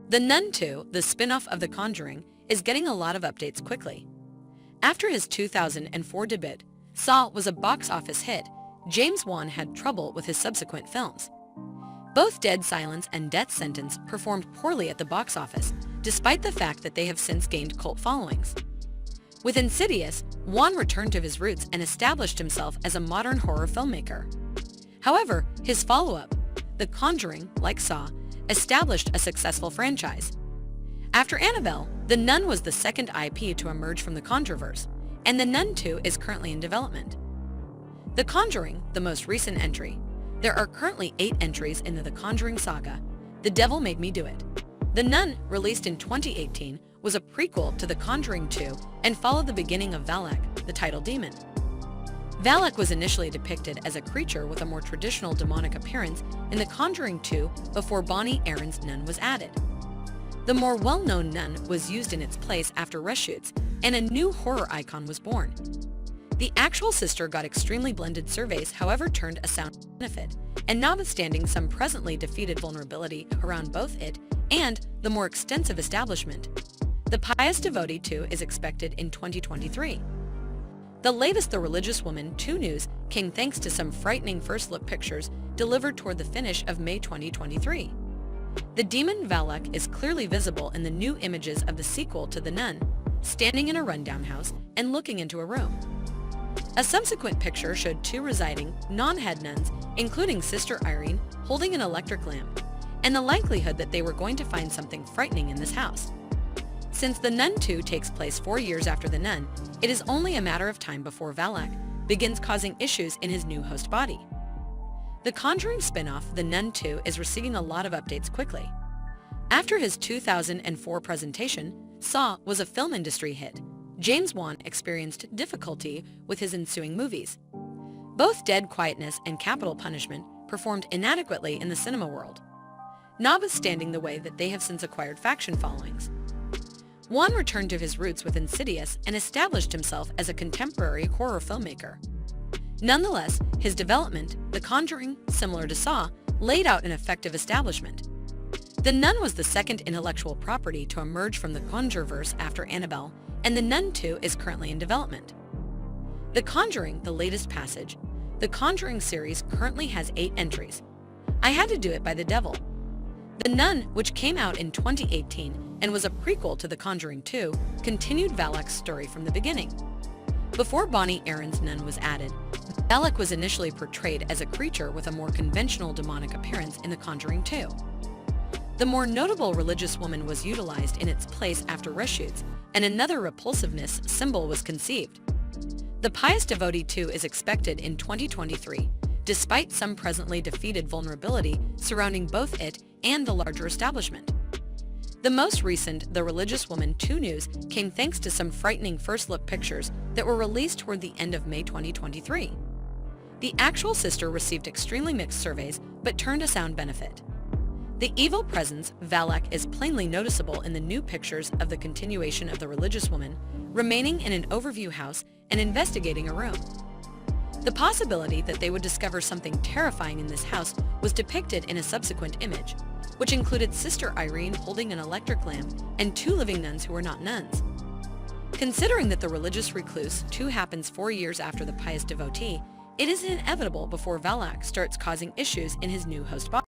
The Nun 2, the spin-off of The Conjuring, is getting a lot of updates quickly. After his 2004 debut, Saw was a box office hit. James Wan had trouble with his subsequent films. Both Dead Silence and Death Sentence performed poorly at the box office, despite the fact that they have since gained cult followings. With Insidious, Wan returned to his roots and established himself as a modern horror filmmaker. However, his follow-up, The Conjuring, like Saw, established a successful franchise. After Annabelle, The Nun was the second IP to emerge from the Conjureverse, and The Nun 2 is currently in development. The Conjuring, the most recent entry. There are currently 8 entries into the Conjuring saga. The Devil Made Me Do It. The Nun, released in 2018, was a prequel to The Conjuring 2 and followed the beginning of Valak, the title demon. Valak was initially depicted as a creature with a more traditional demonic appearance in The Conjuring 2 before Bonnie Aaron's Nun was added. The more well-known Nun was used in its place after reshoots, and a new horror icon was born. The actual sister got extremely blended surveys, however turned a sound benefit, and notwithstanding some presently defeated vulnerability around both it and the more extensive establishment. The Pious Devotee 2 is expected in 2023. The latest The Religious Woman 2 news came thanks to some frightening first-look pictures delivered toward the finish of May 2023. The demon Valak is clearly visible in the new images of the sequel to The Nun, standing in a rundown house and looking into a room. A subsequent picture showed 2 residing, non-head nuns, including Sister Irene, holding an electric lamp, and the likelihood that they were going to find something frightening in this house. Since The Nun 2 takes place 4 years after The Nun, it is only a matter of time before Valak begins causing issues in his new host body. The Conjuring spin-off, The Nun 2, is receiving a lot of updates quickly. After his 2004 presentation, Saw was a film industry hit. James Wan experienced difficulty with his ensuing movies. Both Dead Quietness and Capital Punishment performed inadequately in the cinema world, notwithstanding the way that they have since acquired faction followings. Wan returned to his roots with Insidious and established himself as a contemporary horror filmmaker. Nonetheless, his development, The Conjuring, similar to Saw, laid out an effective establishment. The Nun was the second intellectual property to emerge from the Conjureverse after Annabelle, and The Nun 2 is currently in development. The Conjuring, the latest passage. The Conjuring series currently has 8 entries. I Had to Do It by the Devil. The Nun, which came out in 2018 and was a prequel to The Conjuring 2, continued Valak's story from the beginning. Before Bonnie Aaron's Nun was added, Valak was initially portrayed as a creature with a more conventional demonic appearance in The Conjuring 2. The more notable religious woman was utilized in its place after reshoots, and another repulsiveness symbol was conceived. The Pious Devotee 2 is expected in 2023, despite some presently defeated vulnerability surrounding both it and the larger establishment. The most recent The Religious Woman 2 news came thanks to some frightening first-look pictures that were released toward the end of May 2023. The actual sister received extremely mixed surveys but turned a sound benefit. The evil presence, Valak, is plainly noticeable in the new pictures of the continuation of The Religious Woman, remaining in an overview house and investigating a room. The possibility that they would discover something terrifying in this house was depicted in a subsequent image, which included Sister Irene holding an electric lamp and 2 living nuns who were not nuns. Considering that The Religious Recluse 2 happens 4 years after The Pious Devotee, it is inevitable before Valak starts causing issues in his new host body.